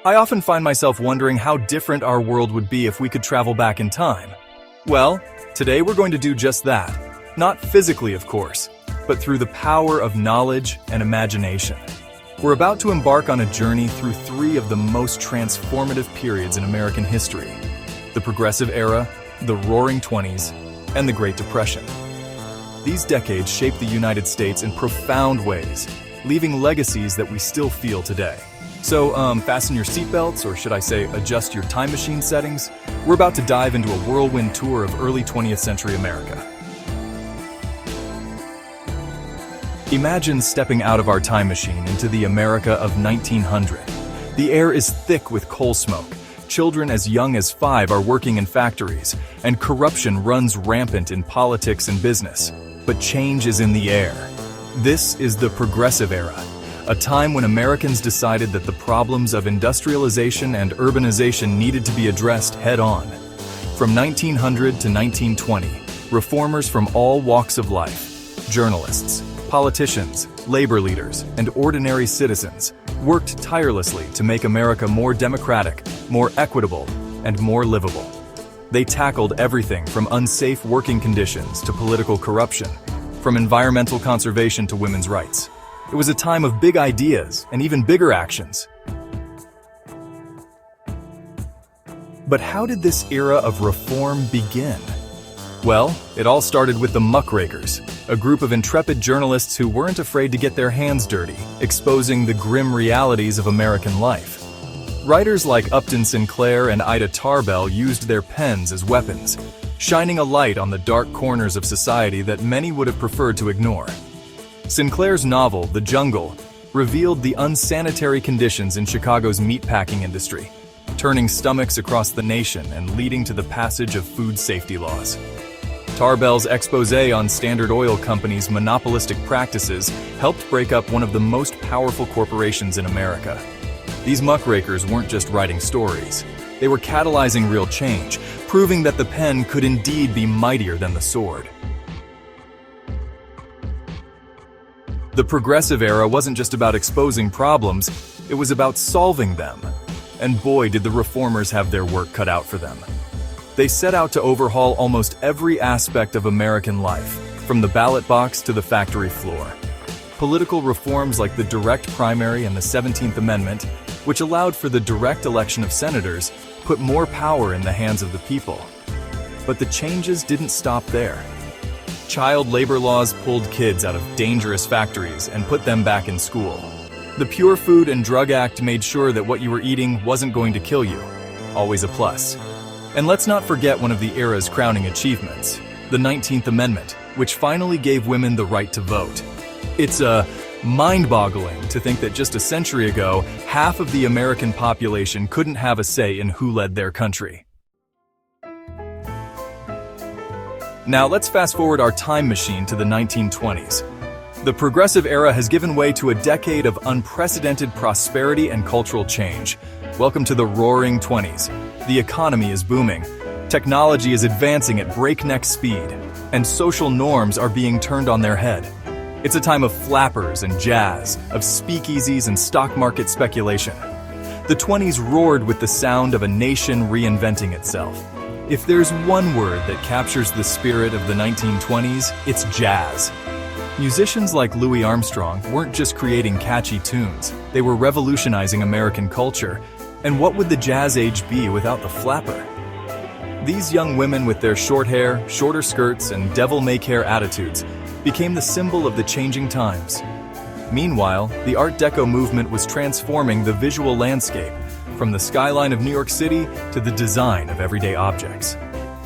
I often find myself wondering how different our world would be if we could travel back in time. Well, today we're going to do just that. Not physically, of course, but through the power of knowledge and imagination. We're about to embark on a journey through three of the most transformative periods in American history: the Progressive Era, the Roaring Twenties, and the Great Depression. These decades shaped the United States in profound ways, leaving legacies that we still feel today. So, fasten your seatbelts, or should I say, adjust your time machine settings. We're about to dive into a whirlwind tour of early 20th century America. Imagine stepping out of our time machine into the America of 1900. The air is thick with coal smoke. Children as young as 5 are working in factories, and corruption runs rampant in politics and business. But change is in the air. This is the Progressive Era, a time when Americans decided that the problems of industrialization and urbanization needed to be addressed head-on. From 1900 to 1920, reformers from all walks of life, journalists, politicians, labor leaders, and ordinary citizens worked tirelessly to make America more democratic, more equitable, and more livable. They tackled everything from unsafe working conditions to political corruption, from environmental conservation to women's rights. It was a time of big ideas and even bigger actions. But how did this era of reform begin? Well, it all started with the Muckrakers, a group of intrepid journalists who weren't afraid to get their hands dirty, exposing the grim realities of American life. Writers like Upton Sinclair and Ida Tarbell used their pens as weapons, shining a light on the dark corners of society that many would have preferred to ignore. Sinclair's novel, The Jungle, revealed the unsanitary conditions in Chicago's meatpacking industry, turning stomachs across the nation and leading to the passage of food safety laws. Tarbell's exposé on Standard Oil Company's monopolistic practices helped break up one of the most powerful corporations in America. These muckrakers weren't just writing stories. They were catalyzing real change, proving that the pen could indeed be mightier than the sword. The Progressive Era wasn't just about exposing problems, it was about solving them. And boy, did the reformers have their work cut out for them. They set out to overhaul almost every aspect of American life, from the ballot box to the factory floor. Political reforms like the direct primary and the 17th Amendment, which allowed for the direct election of senators, put more power in the hands of the people. But the changes didn't stop there. Child labor laws pulled kids out of dangerous factories and put them back in school. The Pure Food and Drug Act made sure that what you were eating wasn't going to kill you. Always a plus. And let's not forget one of the era's crowning achievements, the 19th Amendment, which finally gave women the right to vote. It's mind-boggling to think that just a century ago, half of the American population couldn't have a say in who led their country. Now let's fast forward our time machine to the 1920s. The Progressive Era has given way to a decade of unprecedented prosperity and cultural change. Welcome to the Roaring Twenties. The economy is booming, technology is advancing at breakneck speed, and social norms are being turned on their head. It's a time of flappers and jazz, of speakeasies and stock market speculation. The 20s roared with the sound of a nation reinventing itself. If there's one word that captures the spirit of the 1920s, it's jazz. Musicians like Louis Armstrong weren't just creating catchy tunes, they were revolutionizing American culture. And what would the jazz age be without the flapper? These young women with their short hair, shorter skirts, and devil-may-care attitudes became the symbol of the changing times. Meanwhile, the Art Deco movement was transforming the visual landscape, from the skyline of New York City to the design of everyday objects.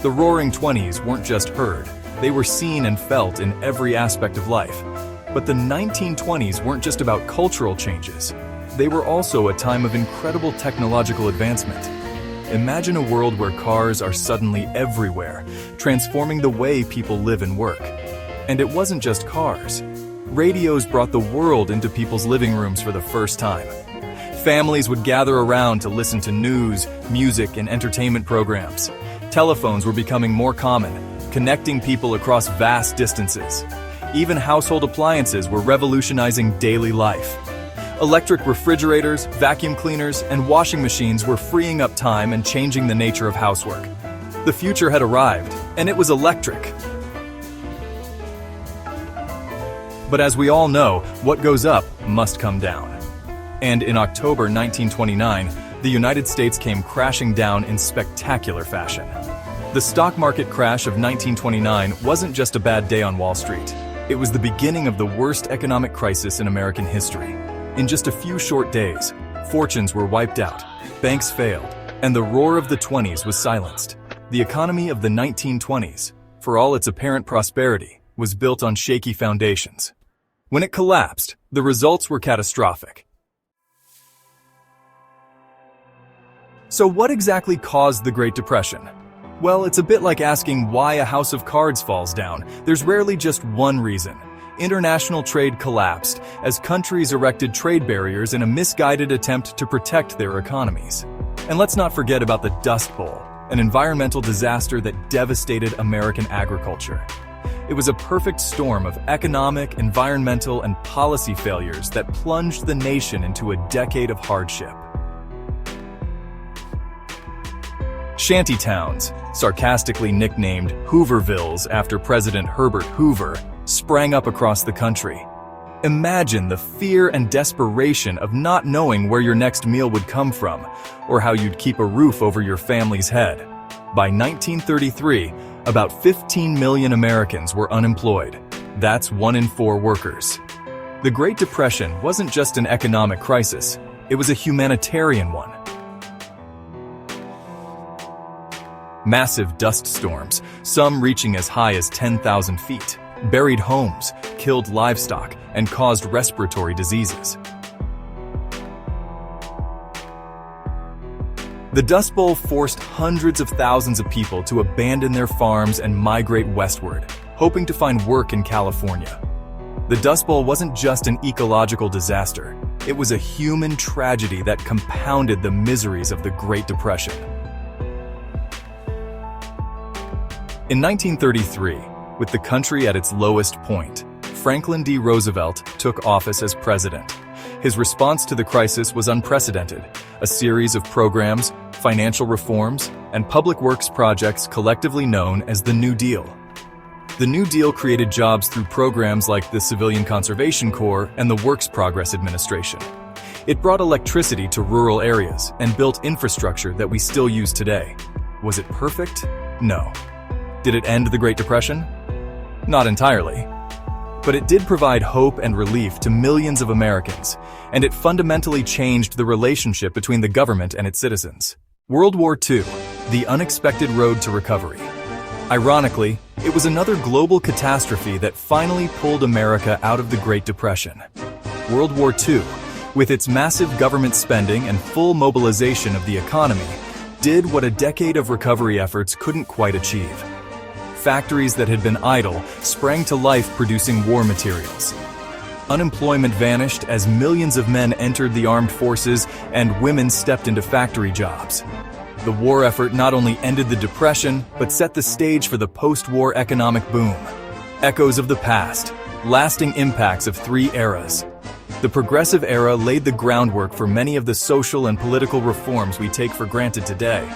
The Roaring Twenties weren't just heard, they were seen and felt in every aspect of life. But the 1920s weren't just about cultural changes. They were also a time of incredible technological advancement. Imagine a world where cars are suddenly everywhere, transforming the way people live and work. And it wasn't just cars. Radios brought the world into people's living rooms for the first time. Families would gather around to listen to news, music, and entertainment programs. Telephones were becoming more common, connecting people across vast distances. Even household appliances were revolutionizing daily life. Electric refrigerators, vacuum cleaners, and washing machines were freeing up time and changing the nature of housework. The future had arrived, and it was electric. But as we all know, what goes up must come down. And in October 1929, the United States came crashing down in spectacular fashion. The stock market crash of 1929 wasn't just a bad day on Wall Street. It was the beginning of the worst economic crisis in American history. In just a few short days, fortunes were wiped out, banks failed, and the roar of the 20s was silenced. The economy of the 1920s, for all its apparent prosperity, was built on shaky foundations. When it collapsed, the results were catastrophic. So what exactly caused the Great Depression? Well, it's a bit like asking why a house of cards falls down. There's rarely just one reason. International trade collapsed as countries erected trade barriers in a misguided attempt to protect their economies. And let's not forget about the Dust Bowl, an environmental disaster that devastated American agriculture. It was a perfect storm of economic, environmental, and policy failures that plunged the nation into a decade of hardship. Shantytowns, sarcastically nicknamed Hoovervilles after President Herbert Hoover, sprang up across the country. Imagine the fear and desperation of not knowing where your next meal would come from, or how you'd keep a roof over your family's head. By 1933, about 15 million Americans were unemployed. That's 1 in 4 workers. The Great Depression wasn't just an economic crisis, it was a humanitarian one. Massive dust storms, some reaching as high as 10,000 feet, buried homes, killed livestock, and caused respiratory diseases. The Dust Bowl forced hundreds of thousands of people to abandon their farms and migrate westward, hoping to find work in California. The Dust Bowl wasn't just an ecological disaster, it was a human tragedy that compounded the miseries of the Great Depression. In 1933, with the country at its lowest point, Franklin D. Roosevelt took office as president. His response to the crisis was unprecedented, a series of programs, financial reforms, and public works projects collectively known as the New Deal. The New Deal created jobs through programs like the Civilian Conservation Corps and the Works Progress Administration. It brought electricity to rural areas and built infrastructure that we still use today. Was it perfect? No. Did it end the Great Depression? Not entirely. But it did provide hope and relief to millions of Americans, and it fundamentally changed the relationship between the government and its citizens. World War II, the unexpected road to recovery. Ironically, it was another global catastrophe that finally pulled America out of the Great Depression. World War II, with its massive government spending and full mobilization of the economy, did what a decade of recovery efforts couldn't quite achieve. Factories that had been idle sprang to life producing war materials. Unemployment vanished as millions of men entered the armed forces and women stepped into factory jobs. The war effort not only ended the Depression, but set the stage for the post-war economic boom. Echoes of the past, lasting impacts of 3 eras. The Progressive Era laid the groundwork for many of the social and political reforms we take for granted today.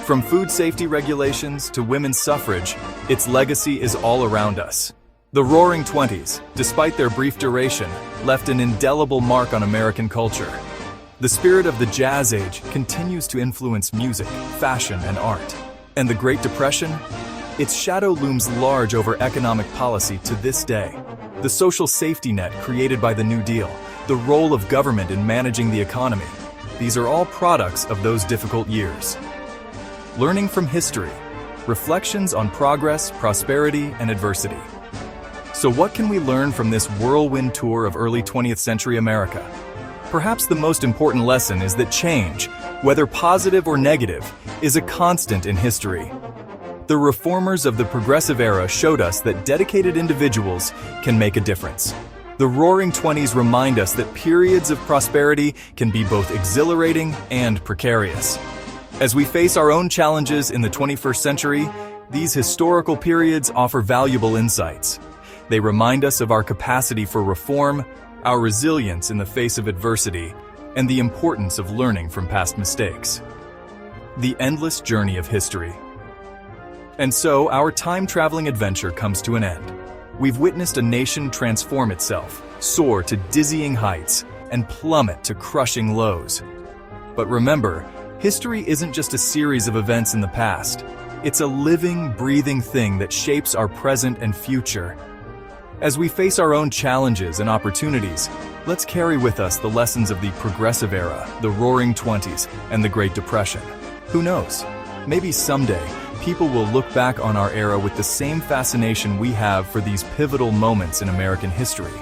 From food safety regulations to women's suffrage, its legacy is all around us. The Roaring Twenties, despite their brief duration, left an indelible mark on American culture. The spirit of the Jazz Age continues to influence music, fashion, and art. And the Great Depression? Its shadow looms large over economic policy to this day. The social safety net created by the New Deal, the role of government in managing the economy, these are all products of those difficult years. Learning from history, reflections on progress, prosperity, and adversity. So what can we learn from this whirlwind tour of early 20th century America? Perhaps the most important lesson is that change, whether positive or negative, is a constant in history. The reformers of the Progressive Era showed us that dedicated individuals can make a difference. The Roaring Twenties remind us that periods of prosperity can be both exhilarating and precarious. As we face our own challenges in the 21st century, these historical periods offer valuable insights. They remind us of our capacity for reform, our resilience in the face of adversity, and the importance of learning from past mistakes. The endless journey of history. And so, our time-traveling adventure comes to an end. We've witnessed a nation transform itself, soar to dizzying heights, and plummet to crushing lows. But remember, history isn't just a series of events in the past. It's a living, breathing thing that shapes our present and future. As we face our own challenges and opportunities, let's carry with us the lessons of the Progressive Era, the Roaring Twenties, and the Great Depression. Who knows? Maybe someday, people will look back on our era with the same fascination we have for these pivotal moments in American history.